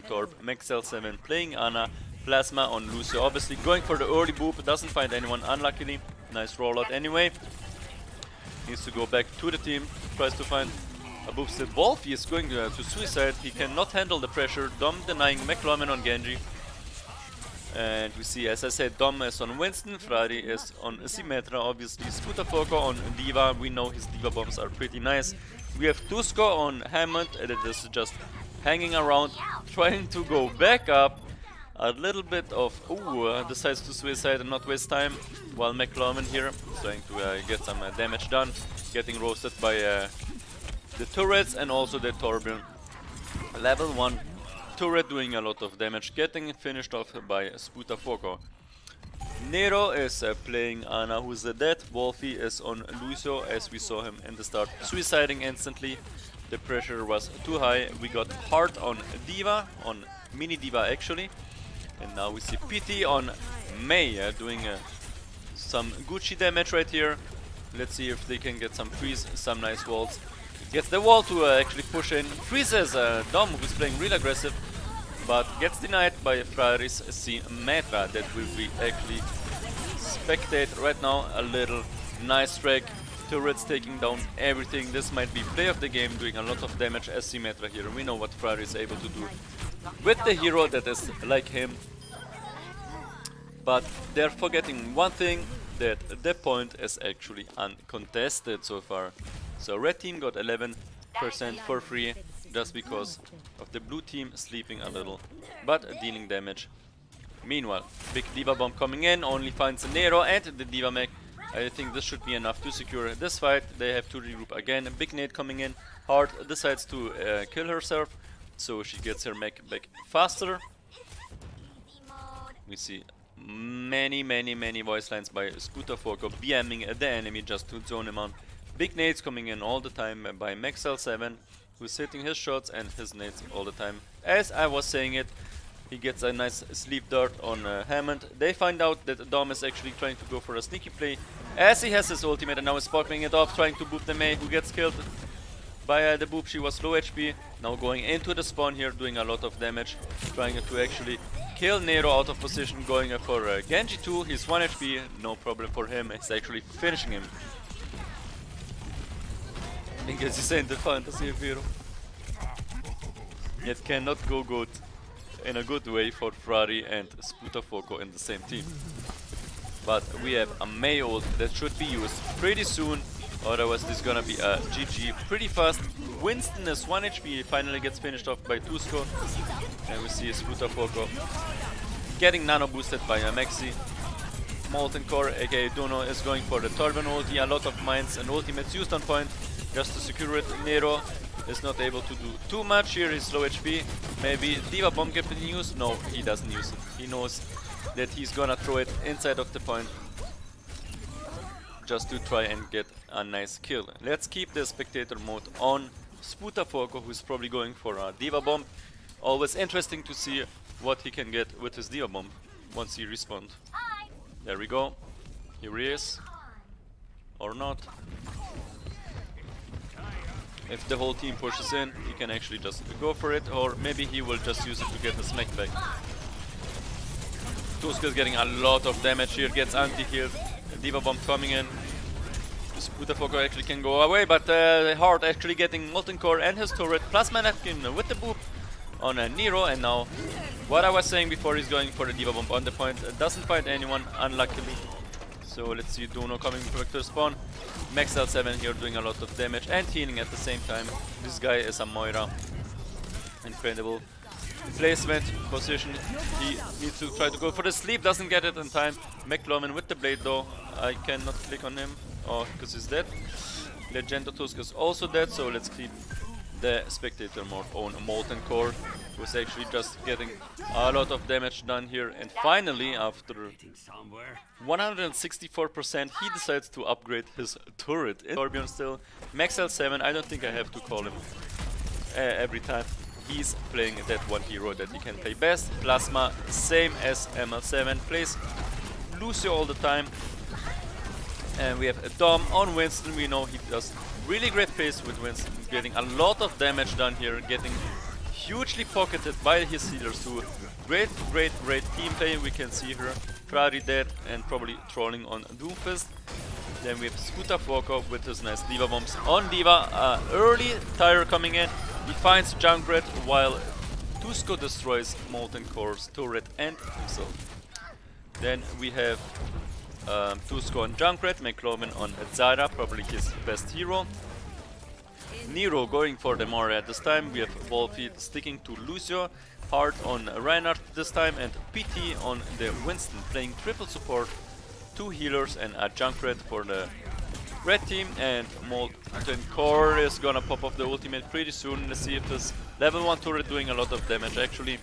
Torb, Mclovin playing Ana, Plasma on Lucio, obviously going for the early boop, doesn't find anyone unluckily. Nice rollout anyway. Needs to go back to the team, tries to find a boop still. Wolfie is going to suicide, he cannot handle the pressure. Dom denying Mclovin on Genji. And we see, as I said, Dom is on Winston, Frari is on Symmetra, obviously Sputafuoco on Diva. We know his Diva bombs are pretty nice. We have Tusko on Hammond, and it is just hanging around, trying to go back up. A little bit of, decides to suicide and not waste time, while Mclovin here is trying to get some damage done, getting roasted by the turrets and also the Torbjorn. Level 1 turret doing a lot of damage, getting finished off by Sputafuoco. Nero is playing Ana, who's dead. Wolfie is on Lucio, as we saw him in the start, suiciding instantly. The pressure was too high. We got Heart on Diva, on Mini Diva actually. And now we see PT on Mei doing some Gucci damage right here. Let's see if they can get some freeze, some nice walls. Gets the wall to actually push in. Freezes Dom, who's playing real aggressive, but gets denied by Frari's Symmetra that will be actually spectate right now. A little nice track. Turrets taking down everything. This might be play of the game, doing a lot of damage as Symmetra here. We know what Frari is able to do with the hero that is like him. But they're forgetting one thing, that the point is actually uncontested so far. So red team got 11% for free, just because of the blue team sleeping a little, but dealing damage. Meanwhile, big Diva bomb coming in, only finds Nero and the Diva mech. I think this should be enough to secure this fight. They have to regroup again. Big nade coming in. Heart decides to kill herself, so she gets her mech back faster. We see many voice lines by Sputafuoco BMing the enemy just to zone him out. Big nades coming in all the time by Mclovin, who's hitting his shots and his nades all the time. As I was saying it, he gets a nice sleep dart on Hammond. They find out that Dom is actually trying to go for a sneaky play, as he has his ultimate and now is sparkling it off, trying to boop the Mei, who gets killed by the boop. She was low HP, now going into the spawn here, doing a lot of damage, trying to actually kill Nero out of position, going for Genji 2. He's 1 HP, no problem for him, it's actually finishing him. I think he's in the fantasy hero. It cannot go good in a good way for Frari and Sputafuoco in the same team. But we have a Mei ult that should be used pretty soon, otherwise this is gonna be a GG pretty fast. Winston is 1 HP, finally gets finished off by Tusko. And we see Sputafuoco getting nano boosted by Maxi. Moltencore, aka Dunno, is going for the Torbjorn ulti. A lot of mines and ultimates used on point just to secure it. Nero is not able to do too much here, he's low HP. Maybe Diva bomb can be used? No, he doesn't use it. He knows that he's gonna throw it inside of the point just to try and get a nice kill. Let's keep the spectator mode on Sputafuoco, who's probably going for a Diva bomb. Always interesting to see what he can get with his Diva bomb once he respawns. There we go. Here he is. Or not. If the whole team pushes in, he can actually just go for it, or maybe he will just use it to get his mech back. Tusk is getting a lot of damage here, gets anti-healed. Diva bomb coming in. Sputafuoco actually can go away, but Heart actually getting Moltencore and his turret. Plasmanapkin with the boop on Nero, and now what I was saying before, he's going for the Diva bomb on the point. Doesn't find anyone, unluckily. So let's see Dunno coming back to spawn. Mclovin here doing a lot of damage and healing at the same time. This guy is a Moira. Incredible placement, position. He needs to try to go for the sleep, doesn't get it in time. Mclovin with the blade though. I cannot click on him, because he's dead. Legendotusk is also dead, so let's keep the spectator mode on Moltencore, who's actually just getting a lot of damage done here. And finally, after 164%, he decides to upgrade his turret. Torbjorn still. Mclovin, I don't think I have to call him every time. He's playing that one hero that he can play best. Plasma, same as ML7, plays Lucio all the time. And we have a Dom on Winston. We know he does really great pace with Winston, getting a lot of damage done here, getting hugely pocketed by his healers too. Great team play. We can see here Frari dead and probably trolling on Doomfist. Then we have Sputafuoco with his nice Diva bombs on Diva. Early tire coming in. He finds Junkrat while Tusko destroys Moltencore's turret and himself. Then we have Tusko on Junkrat, Mclovin on Zara, probably his best hero. Nero going for the Moira at this time. We have Wolfie sticking to Lucio, Hard on Reinhardt this time, and PT on the Winston, playing triple support, 2 healers and a Junkrat for the red team. And Moltencore is gonna pop off the ultimate pretty soon. Let's see if this level 1 turret doing a lot of damage. Actually,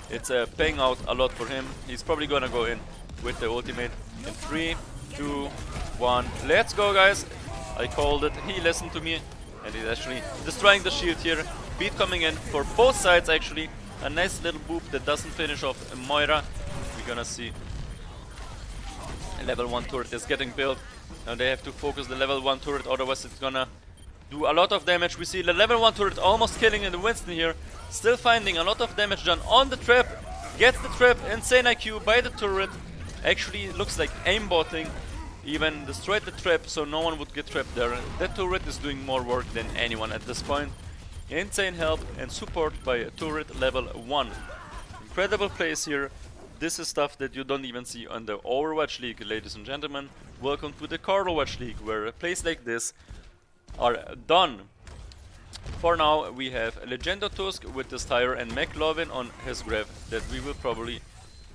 it's paying out a lot for him. He's probably gonna go in with the ultimate in 3, 2, 1. Let's go, guys. I called it. He listened to me, and he's actually destroying the shield here. Beat coming in for both sides, actually. A nice little boop that doesn't finish off Moira. We're gonna see level 1 turret is getting built. Now they have to focus the level 1 turret, otherwise it's gonna do a lot of damage. We see the level 1 turret almost killing in the Winston here. Still finding a lot of damage done on the trap. Gets the trap, insane IQ by the turret. Actually looks like aimbotting. Even destroyed the trap so no one would get trapped there. That turret is doing more work than anyone at this point. Insane help and support by a turret level 1. Incredible plays here. This is stuff that you don't even see on the Overwatch League, ladies and gentlemen. Welcome to the Carlowatch League, where plays like this are done. For now, we have Legendotusk with this tire and Mclovin on his grab that we will probably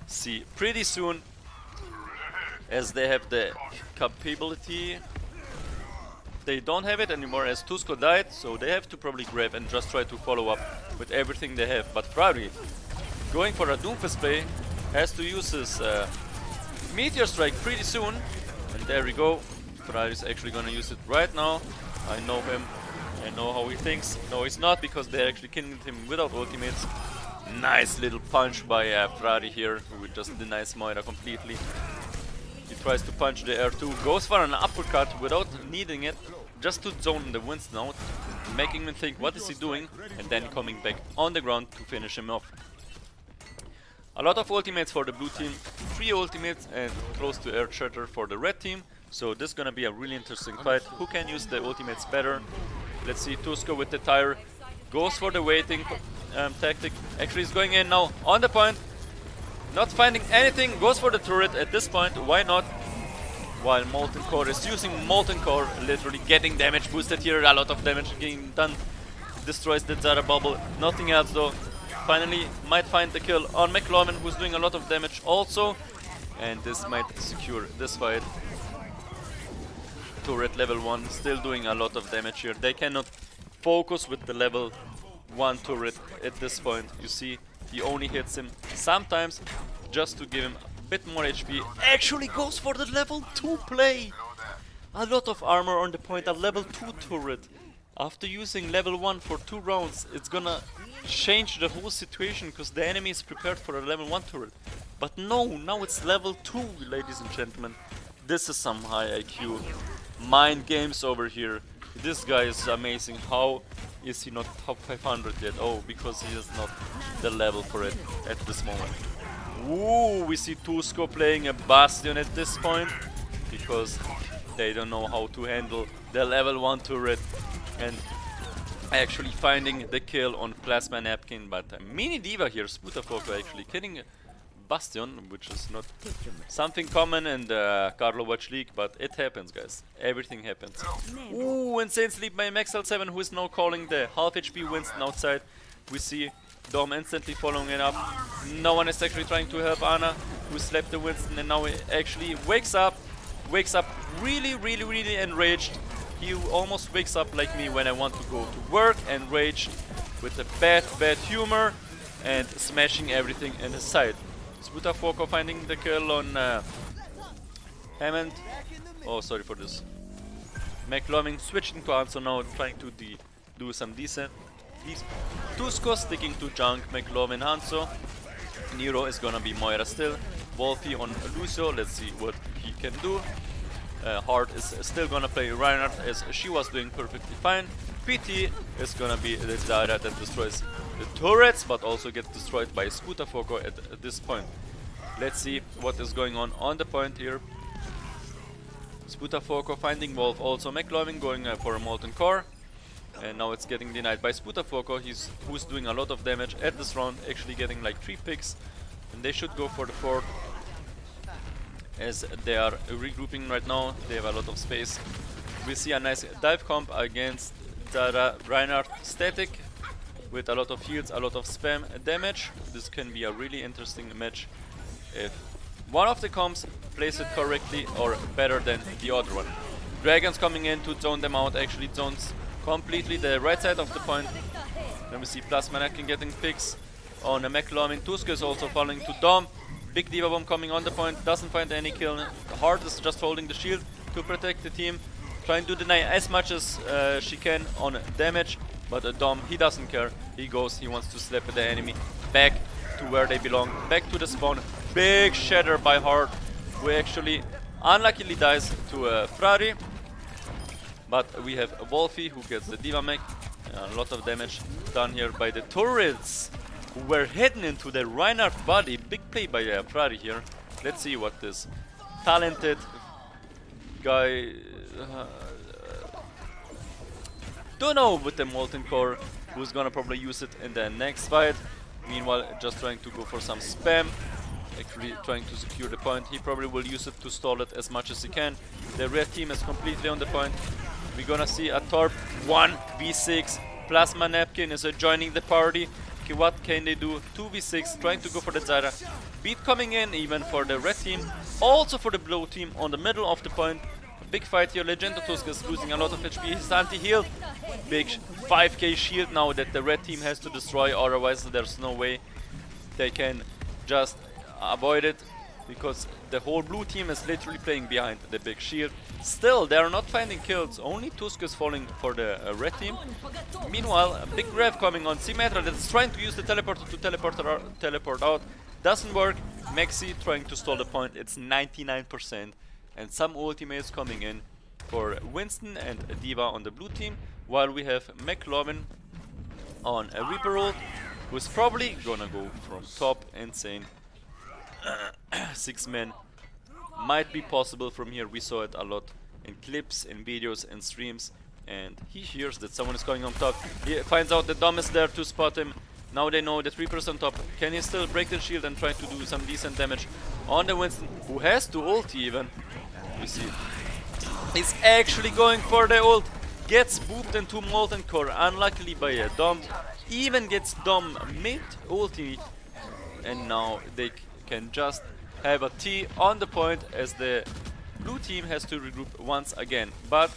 see pretty soon, as they have the capability. They don't have it anymore as Tusko died, so they have to probably grab and just try to follow up with everything they have. But Frari, going for a Doomfist play, has to use his Meteor Strike pretty soon. And there we go. Frari is actually gonna use it right now. I know him. I know how he thinks. No, he's not, because they're actually killing him without ultimates. Nice little punch by Frari here, who just denies Moira completely. He tries to punch the R2, goes for an uppercut without needing it, just to zone the Winston out, making him think what is he doing, and then coming back on the ground to finish him off. A lot of ultimates for the blue team, 3 ultimates and close to air shatter for the red team, so this is gonna be a really interesting fight. Who can use the ultimates better? Let's see, Tusko with the tire, goes for the waiting tactic, actually he's going in now on the point. Not finding anything, goes for the turret at this point, why not? While Moltencore is using Moltencore, literally getting damage boosted here, a lot of damage getting done. Destroys the Zara bubble, nothing else though. Finally might find the kill on Mclovin, who's doing a lot of damage also. And this might secure this fight. Turret level 1, still doing a lot of damage here. They cannot focus with the level 1 turret at this point. You see, he only hits him sometimes just to give him a bit more HP. Actually goes for the level 2 play. A lot of armor on the point, a level 2 turret. After using level 1 for 2 rounds, it's gonna change the whole situation, because the enemy is prepared for a level 1 turret. But no, now it's level 2, ladies and gentlemen. This is some high IQ mind games over here. This guy is amazing. How is he not top 500 yet? Oh, because he is not the level for it at this moment. Ooh, we see Tusko playing a Bastion at this point, because they don't know how to handle the level 1 turret, and actually finding the kill on Plasmanapkin. But mini diva here, Sputafuoco, actually killing Bastion, which is not something common in the Carlowatch League, but it happens, guys. Everything happens. Ooh, insane sleep by MXL7, who is now calling the half HP Winston outside. We see Dom instantly following it up. No one is actually trying to help Anna, who slept the Winston, and now he actually wakes up really enraged. He almost wakes up like me when I want to go to work, enraged with a bad humor and smashing everything in his side. Sputafuoco finding the kill on Hammond. Oh, sorry for this. Mclovin switching to answer now, trying to do some decent. Tusko sticking to Junk, Mclovin, Hanzo. Nero is gonna be Moira still. Wolfie on Lucio, let's see what he can do. Hart is still gonna play Reinhardt as she was doing perfectly fine. PT is gonna be the Zyra that destroys the turrets, but also gets destroyed by Sputafuoco at this point. Let's see what is going on the point here. Sputafuoco finding Wolf, also Mclovin going for a Moltencore. And now it's getting denied by Sputafuoco, who's doing a lot of damage at this round, actually getting like 3 picks. And they should go for the 4th, as they are regrouping right now. They have a lot of space. We see a nice dive comp against the Reinhardt static with a lot of heals, a lot of spam damage. This can be a really interesting match if one of the comps plays it correctly or better than the other one. Dragons coming in to zone them out, actually zones completely the right side of the point. Then we see Plasmanapkin getting picks on a Mclovin. Tusk is also falling to Dom. Big Diva Bomb coming on the point, doesn't find any kill. Hart is just holding the shield to protect the team, trying to deny as much as she can on damage. But Dom, he doesn't care. He wants to slap the enemy back to where they belong, back to the spawn. Big shatter by Hart, who actually unluckily dies to Frari. But we have Wolfie who gets the Diva Mech. A lot of damage done here by the turrets, who were hidden into the Reinhardt body. Big play by Frari here. Let's see what this talented guy Dunno with the Moltencore, who's gonna probably use it in the next fight. Meanwhile, just trying to go for some spam, actually trying to secure the point. He probably will use it to stall it as much as he can. The red team is completely on the point. We're gonna see a Torb 1v6. Plasmanapkin is joining the party. Okay, what can they do? 2v6, trying to go for the Zyra. Beat coming in even for the red team, also for the blue team on the middle of the point. A big fight here. Legendotusk is losing a lot of HP. He's anti-heal. Big 5k shield now that the red team has to destroy, otherwise there's no way they can just avoid it, because the whole blue team is literally playing behind the big shield. Still, they are not finding kills. Only Tusk is falling for the red team. Meanwhile, a big rev coming on Symmetra that is trying to use the teleporter to teleport out. Doesn't work. Maxi trying to stall the point. It's 99%. And some ultimates coming in for Winston and Diva on the blue team, while we have Mclovin on a Reaper ult, who's probably gonna go from top. Insane. 6 men might be possible from here. We saw it a lot in clips, in videos, and streams. And he hears that someone is coming on top. He finds out that Dom is there to spot him. Now they know that Reaper's on top. Can he still break the shield and try to do some decent damage on the Winston, who has to ult even? You see, he's actually going for the ult. Gets booped into Moltencore, unluckily by a Dom. Even gets Dom mid-ulti. And now they can just have a T on the point, as the blue team has to regroup once again. But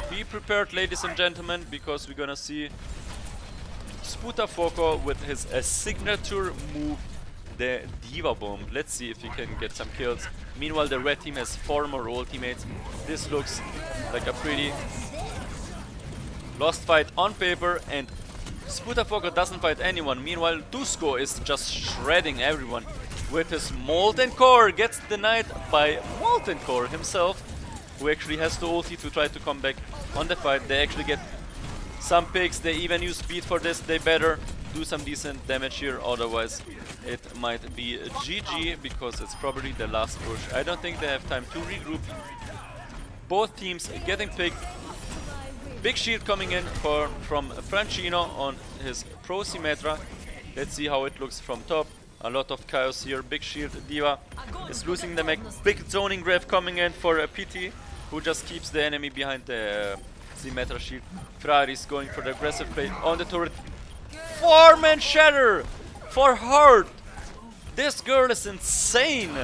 be prepared, ladies and gentlemen, because we're gonna see Sputafuoco with his signature move, the Diva Bomb. Let's see if he can get some kills. Meanwhile, the red team has 4 more ultimates. This looks like a pretty lost fight on paper, and Sputafuoco doesn't fight anyone. Meanwhile, Dusko is just shredding everyone with his Moltencore. Gets denied by Moltencore himself, who actually has to ulti to try to come back on the fight. They actually get some picks. They even use speed for this. They better do some decent damage here, otherwise it might be a GG, because it's probably the last push. I don't think they have time to regroup. Both teams getting picked. Big shield coming in from Francino on his Pro Symmetra. Let's see how it looks from top. A lot of chaos here. Big shield. Diva is losing the mech. Big zoning grave coming in for a PT, who just keeps the enemy behind the Symmetra shield. Frari is going for the aggressive play on the turret. 4-man shatter for Hart. This girl is insane.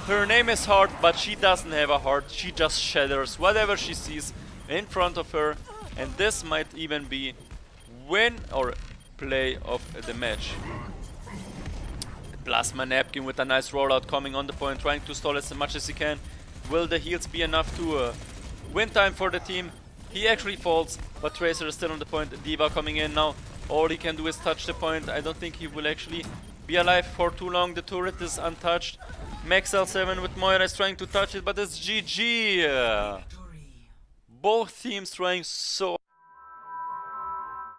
Her name is Hart, but she doesn't have a heart. She just shatters whatever she sees in front of her. And this might even be win or play of the match. Plasmanapkin with a nice rollout coming on the point, trying to stall as much as he can. Will the heals be enough to win time for the team? He actually falls, but Tracer is still on the point. Diva coming in now. All he can do is touch the point. I don't think he will actually be alive for too long. The turret is untouched. Maxl7 with Moira is trying to touch it, but it's GG. Both teams trying so